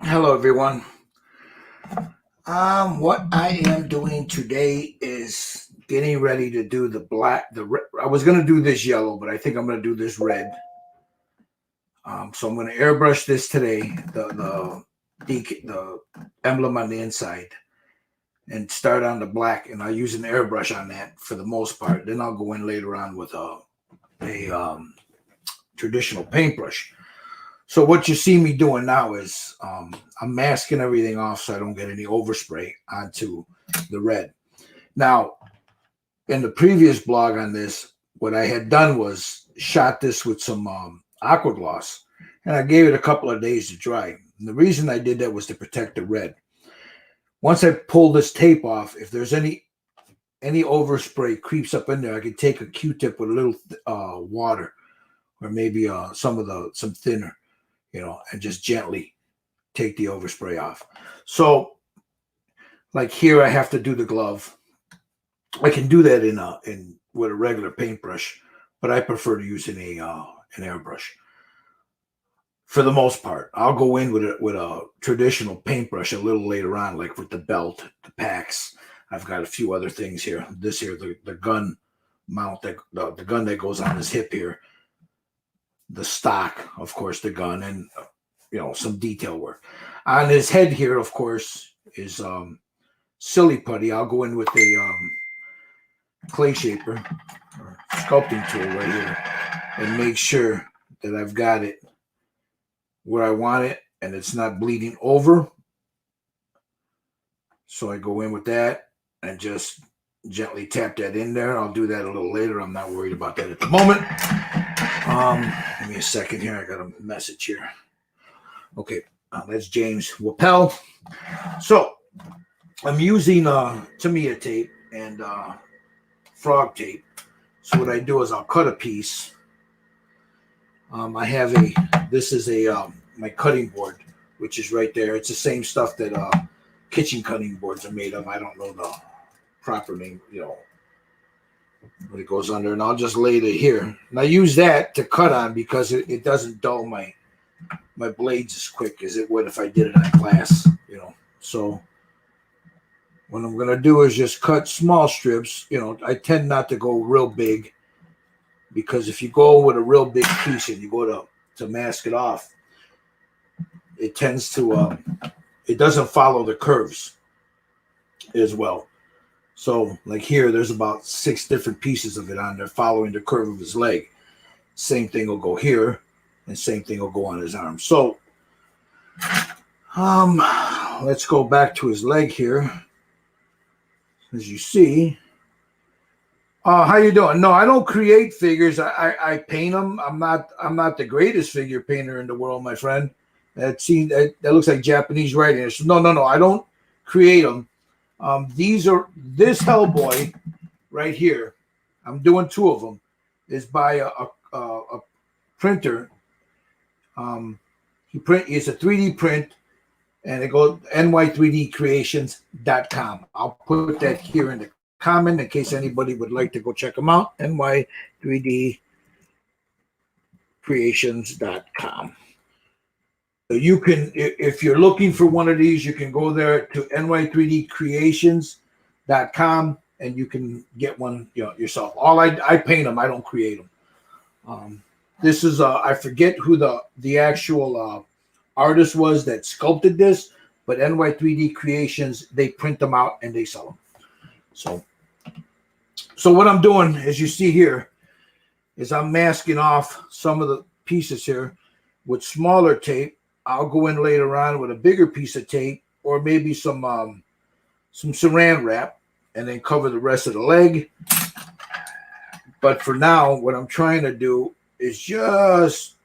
Hello, everyone. What I am doing today is getting ready to do the black. I was going to do this yellow, but I think I'm going to do this red. So I'm going to airbrush this today, the emblem on the inside, and start on the black. And I'll use an airbrush on that for the most part. Then I'll go in later on with a traditional paintbrush. So what you see me doing now is I'm masking everything off so I don't get any overspray onto the red. Now, in the previous blog on this, what I had done was shot this with some aqua gloss, and I gave it a couple of days to dry. And the reason I did that was to protect the red. Once I pull this tape off, if there's any overspray creeps up in there, I could take a Q-tip with a little water, or maybe some thinner, and just gently take the overspray off. So, like here, I have to do the glove. I can do that in with a regular paintbrush, but I prefer to use an airbrush. For the most part, I'll go in with a traditional paintbrush a little later on, like with the belt, the packs. I've got a few other things here. This here, the gun mount, the gun that goes on his hip here. The stock, of course, the gun, and some detail work. On his head here, of course, is silly putty. I'll go in with a clay shaper or sculpting tool right here and make sure that I've got it where I want it and it's not bleeding over. So I go in with that and just gently tap that in there. I'll do that a little later. I'm not worried about that at the moment. Give me a second here. I got a message here. Okay, that's James Wappel. So I'm using Tamiya tape and frog tape. So what I do is I'll cut a piece. I have this is my cutting board, which is right there. It's the same stuff that kitchen cutting boards are made of. I don't know the proper name, but it goes under, and I'll just lay it here. And I use that to cut on because it doesn't dull my blades as quick as it would if I did it on glass, So what I'm going to do is just cut small strips. I tend not to go real big because if you go with a real big piece and you go to mask it off, it tends to, it doesn't follow the curves as well. So like here, there's about 6 different pieces of it on there following the curve of his leg. Same thing will go here, and same thing will go on his arm. So let's go back to his leg here. As you see, how you doing? No, I don't create figures. I paint them. I'm not the greatest figure painter in the world, my friend. That looks like Japanese writing. No. I don't create them. This Hellboy right here, I'm doing 2 of them, is by a printer. It's a 3D print, and it goes ny3dcreations.com. I'll put that here in the comment in case anybody would like to go check them out. ny3dcreations.com. So you can, if you're looking for one of these, you can go there to ny3dcreations.com and you can get one yourself. I paint them. I don't create them. This is I forget who the actual artist was that sculpted this, but NY3D Creations, they print them out and they sell them. So what I'm doing, as you see here, is I'm masking off some of the pieces here with smaller tape. I'll go in later on with a bigger piece of tape or maybe some saran wrap and then cover the rest of the leg. But for now, what I'm trying to do is just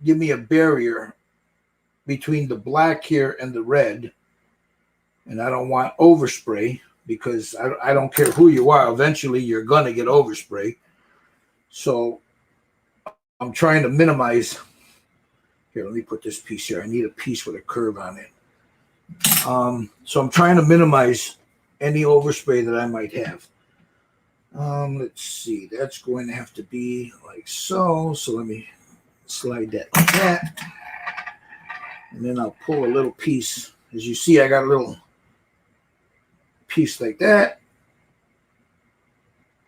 give me a barrier between the black here and the red. And I don't want overspray because I don't care who you are. Eventually, you're going to get overspray. So I'm trying to minimize. Here, let me put this piece here. I need a piece with a curve on it. So I'm trying to minimize any overspray that I might have. Let's see. That's going to have to be like so. So let me slide that like that. And then I'll pull a little piece. As you see, I got a little piece like that.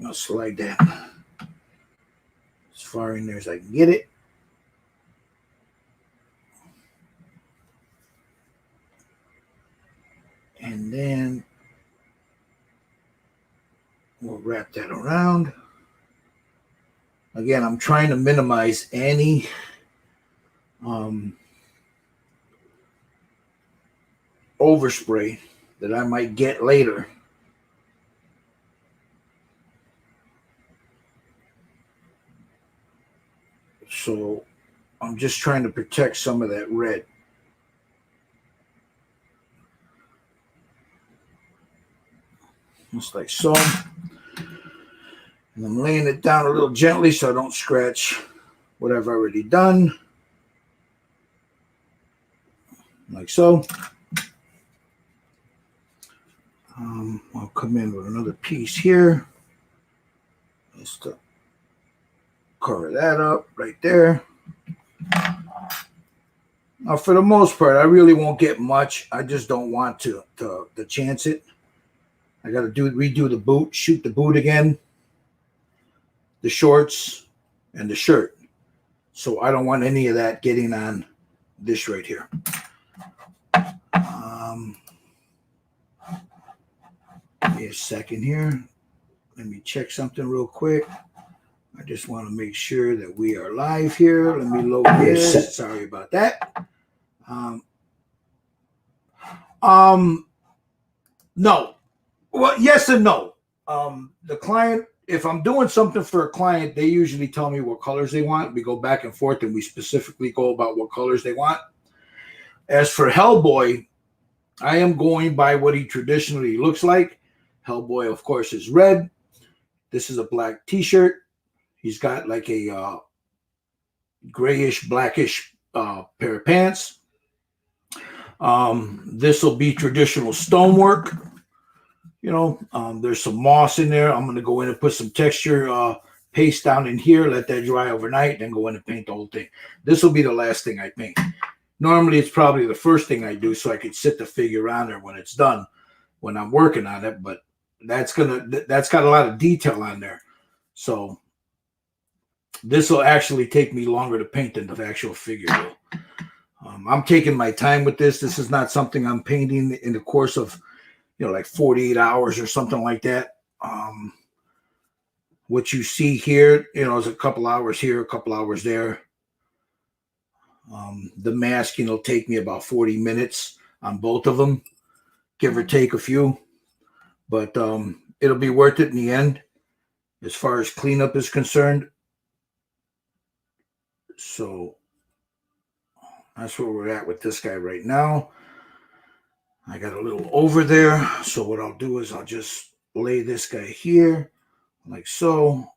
I'll slide that as far in there as I can get it. And then we'll wrap that around. Again, I'm trying to minimize any overspray that I might get later. So I'm just trying to protect some of that red. Just like so. And I'm laying it down a little gently so I don't scratch what I've already done. Like so. I'll come in with another piece here. Just to cover that up right there. Now, for the most part, I really won't get much. I just don't want to chance it. I got to redo the boot, shoot the boot again, the shorts, and the shirt. So I don't want any of that getting on this right here. Give me a second here. Let me check something real quick. I just want to make sure that we are live here. Let me load this. Sorry about that. No. Well, yes and no. The client, if I'm doing something for a client, they usually tell me what colors they want. We go back and forth and we specifically go about what colors they want. As for Hellboy, I am going by what he traditionally looks like. Hellboy, of course, is red. This is a black t-shirt. He's got like a grayish, blackish pair of pants. This will be traditional stonework. You know, there's some moss in there. I'm going to go in and put some texture paste down in here, let that dry overnight, then go in and paint the whole thing. This will be the last thing I paint. Normally, it's probably the first thing I do so I could sit the figure on there when it's done, when I'm working on it. But that's got a lot of detail on there. So this will actually take me longer to paint than the actual figure will. I'm taking my time with this. This is not something I'm painting in the course of, like 48 hours or something like that. What you see here, is a couple hours here, a couple hours there. The masking will take me about 40 minutes on both of them, give or take a few. But it'll be worth it in the end as far as cleanup is concerned. So that's where we're at with this guy right now. I got a little over there. So what I'll do is I'll just lay this guy here like so.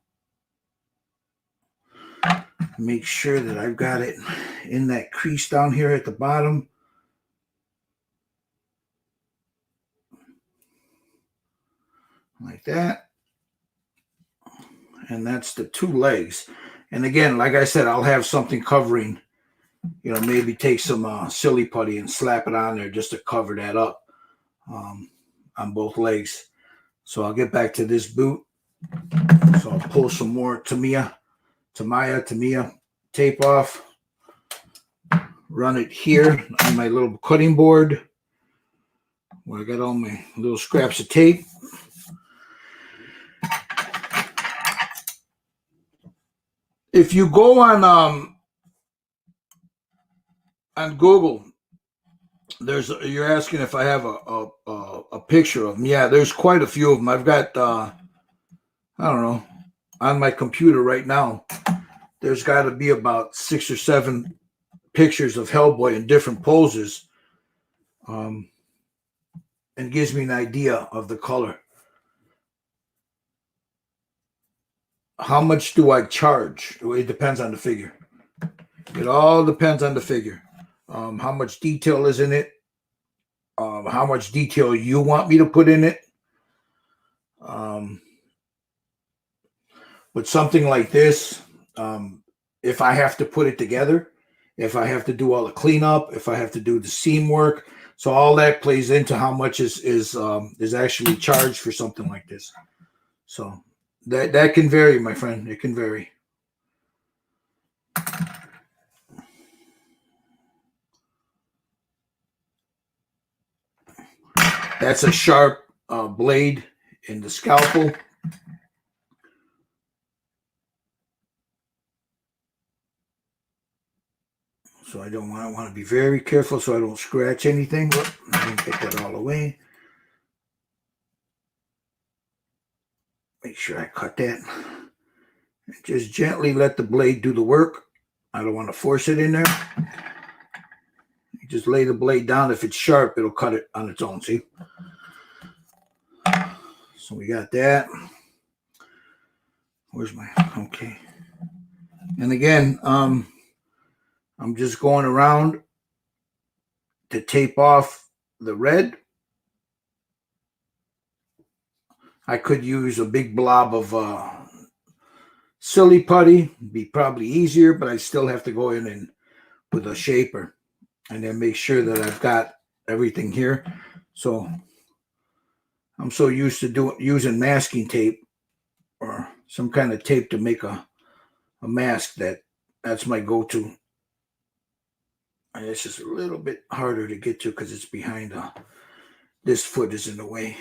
Make sure that I've got it in that crease down here at the bottom. Like that. And that's the two legs. And again, like I said, I'll have something covering, maybe take some silly putty and slap it on there just to cover that up on both legs. So I'll get back to this boot. So I'll pull some more Tamiya tape off. Run it here on my little cutting board where I got all my little scraps of tape. If you go on Google, you're asking if I have a picture of them. Yeah, there's quite a few of them. I've got I don't know, on my computer right now. There's got to be about 6 or 7 pictures of Hellboy in different poses, and gives me an idea of the color. How much do I charge? It depends on the figure. It all depends on the figure. How much detail is in it? How much detail you want me to put in it? But something like this, if I have to put it together, if I have to do all the cleanup, if I have to do the seam work. So all that plays into how much is actually charged for something like this. So that can vary, my friend. It can vary. That's a sharp blade in the scalpel. So I want to be very careful so I don't scratch anything. Whoop, I didn't get that all away. Make sure I cut that. And just gently let the blade do the work. I don't want to force it in there. You just lay the blade down. If it's sharp, it'll cut it on its own, see? So we got that. Where's my, okay. And again, I'm just going around to tape off the red. I could use a big blob of silly putty, be probably easier, but I still have to go in and with a shaper and then make sure that I've got everything here. So I'm so used to using masking tape or some kind of tape to make a mask that's my go-to. And it's just a little bit harder to get to because it's behind this foot is in the way.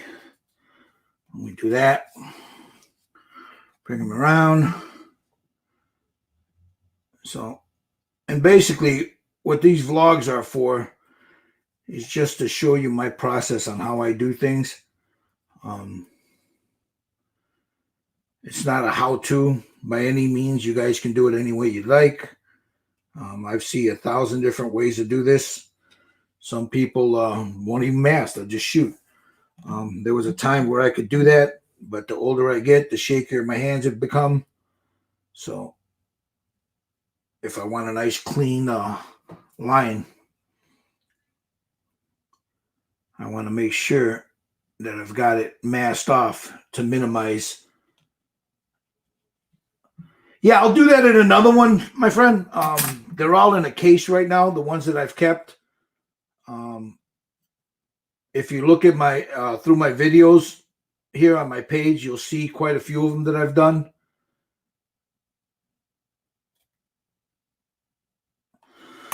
When we do that, bring them around. So, and basically what these vlogs are for is just to show you my process on how I do things. It's not a how-to by any means. You guys can do it any way you'd like. I've seen 1,000 different ways to do this. Some people won't even mask, they'll just shoot. There was a time where I could do that, but the older I get, the shakier my hands have become. So if I want a nice clean line, I want to make sure that I've got it masked off to minimize. Yeah, I'll do that in another one, my friend. They're all in a case right now, the ones that I've kept. If you look at my through my videos here on my page, you'll see quite a few of them that I've done.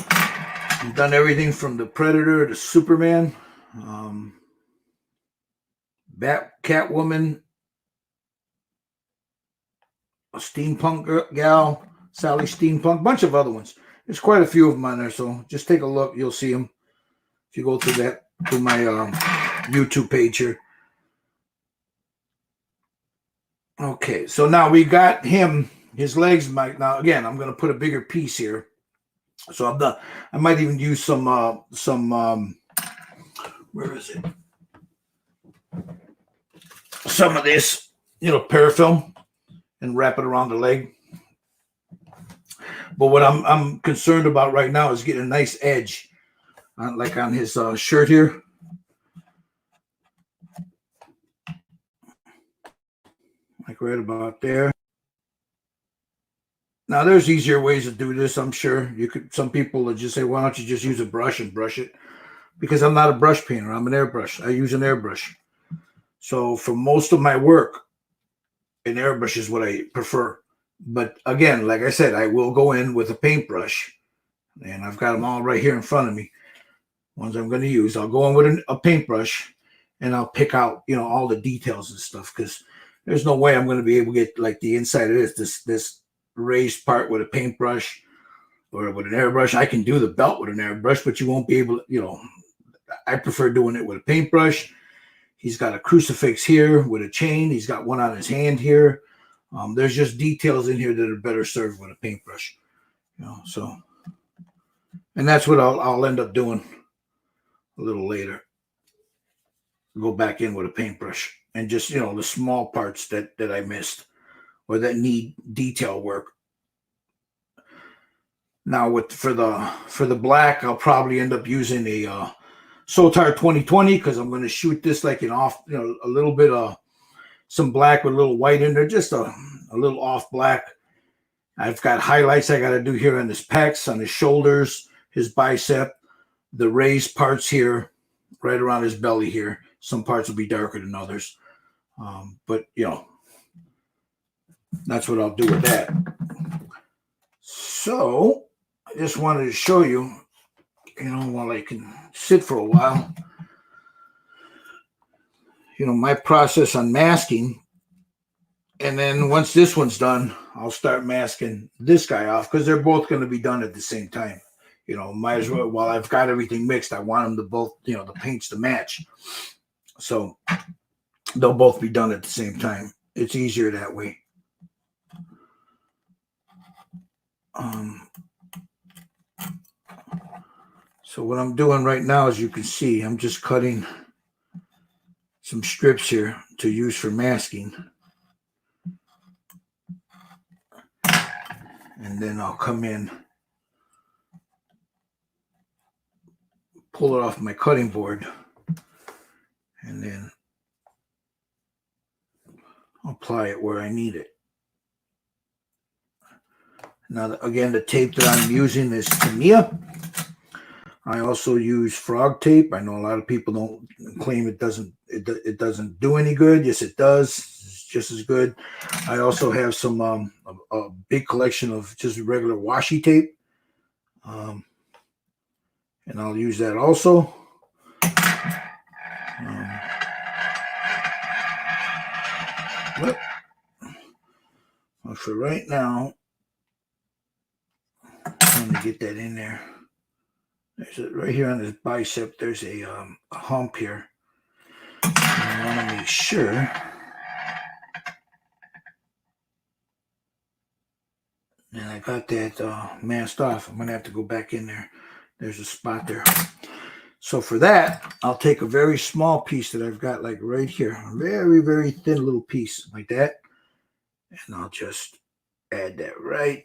I've done everything from the Predator to Superman, Catwoman, a steampunk gal, Sally Steampunk, bunch of other ones. There's quite a few of them on there, so just take a look. You'll see them if you go through my YouTube page here. Okay, so now we got him, his legs. Now again, I'm going to put a bigger piece here. So I'm done. I might even use some where is it? Some of this, parafilm, and wrap it around the leg. But what I'm concerned about right now is getting a nice edge, like on his shirt here. Like right about there. Now, there's easier ways to do this, I'm sure. Some people would just say, why don't you just use a brush and brush it? Because I'm not a brush painter. I'm an airbrush. I use an airbrush. So for most of my work, an airbrush is what I prefer. But again, like I said, I will go in with a paintbrush. And I've got them all right here in front of me. Ones I'm going to use. I'll go in with a paintbrush and I'll pick out, all the details and stuff. Because there's no way I'm going to be able to get like the inside of this raised part with a paintbrush or with an airbrush. I can do the belt with an airbrush, but you won't be able to, I prefer doing it with a paintbrush. He's got a crucifix here with a chain. He's got one on his hand here. There's just details in here that are better served with a paintbrush, so, and that's what I'll end up doing a little later. Go back in with a paintbrush and just, the small parts that I missed or that need detail work. Now for the black, I'll probably end up using a Sotar 2020 because I'm going to shoot this like an off, a little bit of some black with a little white in there, just a little off black. I've got highlights I got to do here on his pecs, on his shoulders, his bicep, the raised parts here, right around his belly here. Some parts will be darker than others. But, you know, that's what I'll do with that. So I just wanted to show you, you know, while I can sit for a while, you know, my process on masking. And then once this one's done, I'll start masking this guy off because they're both going to be done at the same time. You know, might as well, while I've got everything mixed, I want them to both, you know, the paints to match. So they'll both be done at the same time. It's easier that way. So what I'm doing right now, as you can see, I'm just cutting some strips here to use for masking. And then I'll come in, pull it off my cutting board, and then apply it where I need it. Now, again, the tape that I'm using is Tamiya. I also use frog tape. I know a lot of people don't claim it doesn't do any good. Yes, it does. It's just as good. I also have some a big collection of just regular washi tape, and I'll use that also. Well, for right now, I'm going to get that in there. There's right here on his bicep, there's a hump here. And I want to make sure and I got that masked off. I'm going to have to go back in there. There's a spot there. So for that, I'll take a very small piece that I've got like right here. A very, very thin little piece like that. And I'll just add that right.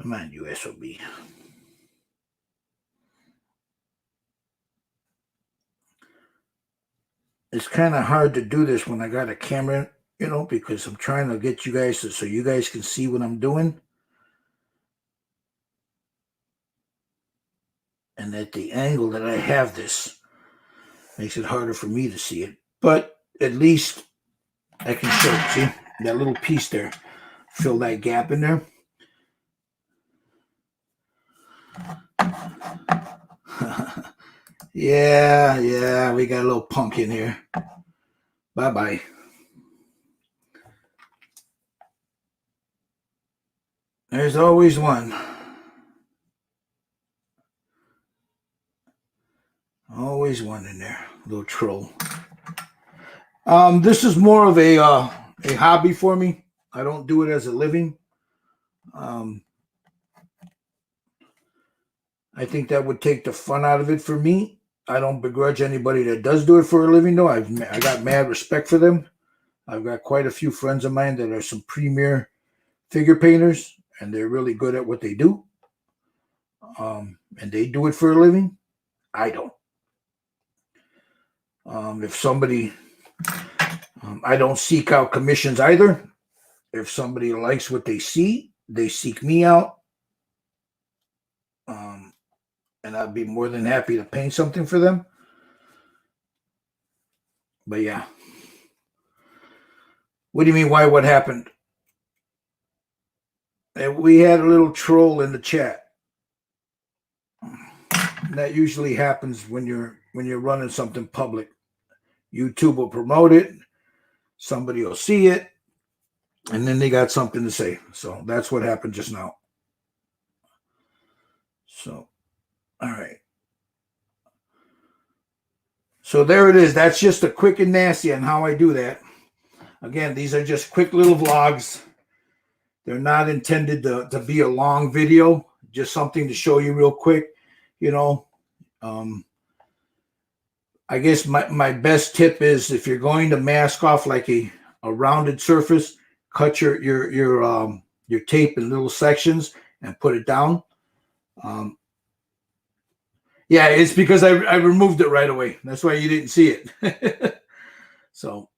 Come on, you SOB. It's kind of hard to do this when I got a camera, you know, because I'm trying to get you guys so you guys can see what I'm doing. And at the angle that I have this makes it harder for me to see it. But at least I can show it. See that little piece there? Fill that gap in there. Yeah, we got a little punk in here. Bye-bye. There's always one. Always one in there, little troll. This is more of a hobby for me. I don't do it as a living. I think that would take the fun out of it for me. I don't begrudge anybody that does do it for a living, though. I got mad respect for them. I've got quite a few friends of mine that are some premier figure painters, and they're really good at what they do. And they do it for a living. I don't. If somebody, I don't seek out commissions either. If somebody likes what they see, they seek me out. And I'd be more than happy to paint something for them. But yeah. What do you mean, why? What happened? And we had a little troll in the chat. And that usually happens when you're running something public. YouTube will promote it. Somebody will see it. And then they got something to say. So that's what happened just now. So, all right. So there it is. That's just a quick and nasty on how I do that. Again, these are just quick little vlogs. They're not intended to be a long video. Just something to show you real quick. You know, I guess my best tip is if you're going to mask off like a rounded surface, cut your tape in little sections and put it down. Yeah, it's because I removed it right away. That's why you didn't see it. So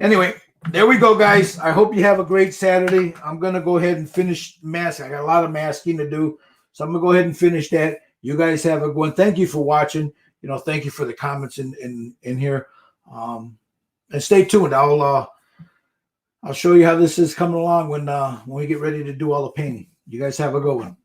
anyway, there we go, guys. I hope you have a great Saturday. I'm going to go ahead and finish mask. I got a lot of masking to do. So I'm going to go ahead and finish that. You guys have a good one. Thank you for watching. Thank you for the comments in here. And stay tuned. I'll show you how this is coming along when we get ready to do all the painting. You guys have a good one.